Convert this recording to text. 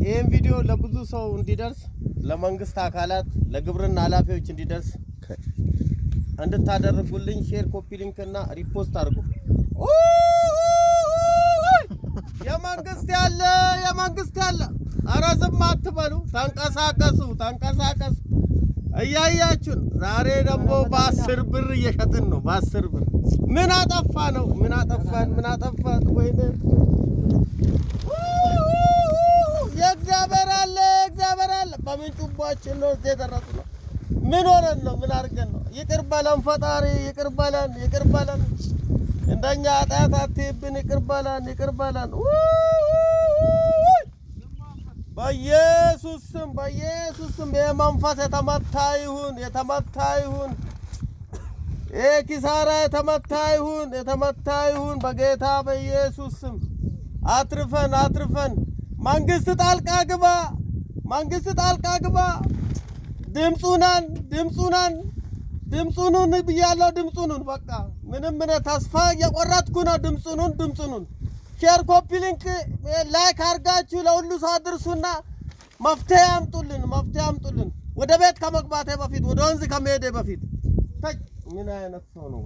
ይሄን ቪዲዮ ለብዙ ሰው እንዲደርስ ለመንግስት አካላት ለግብርና ኃላፊዎች እንዲደርስ እንድታደርጉልኝ ሼር ኮፒ ሊንክ እና ሪፖስት አድርጉ። የመንግስት ያለ ኧረ ዝም አትበሉ። ተንቀሳቀሱ እያያችሁን። ዛሬ ደግሞ በ10 ብር እየሸጥን ነው። በ10 ብር ምን አጠፋን? ወይኔ የእግዚአብሔር አለ በምንጩባችን ነው እዚህ የደረስነው። ምን ሆነን ነው? ምን አድርገን ነው? ይቅር በለን ፈጣሪ፣ ይቅር በለን። እንደኛ ኃጢአት አትይብን፣ ይቅር በለን። በኢየሱስ ስም የመንፈስ የተመታ ይሁን። ኪሳራ የተመታ ይሁን በጌታ በኢየሱስ ስም። አትርፈን። መንግስት ጣልቃ ግባ። ድምጹን ብያለሁ። ድምጹን በቃ ምንም ተስፋ እየቆረጥኩ ነው። ድምጹን ሼር ኮፒ ሊንክ ላይክ አድርጋችሁ ለሁሉ ሰው አድርሱና መፍትሄ አምጡልን። ወደ ቤት ከመግባቴ በፊት ወደ ወንዝ ከመሄዴ በፊት ምን አይነት ሰው ነው?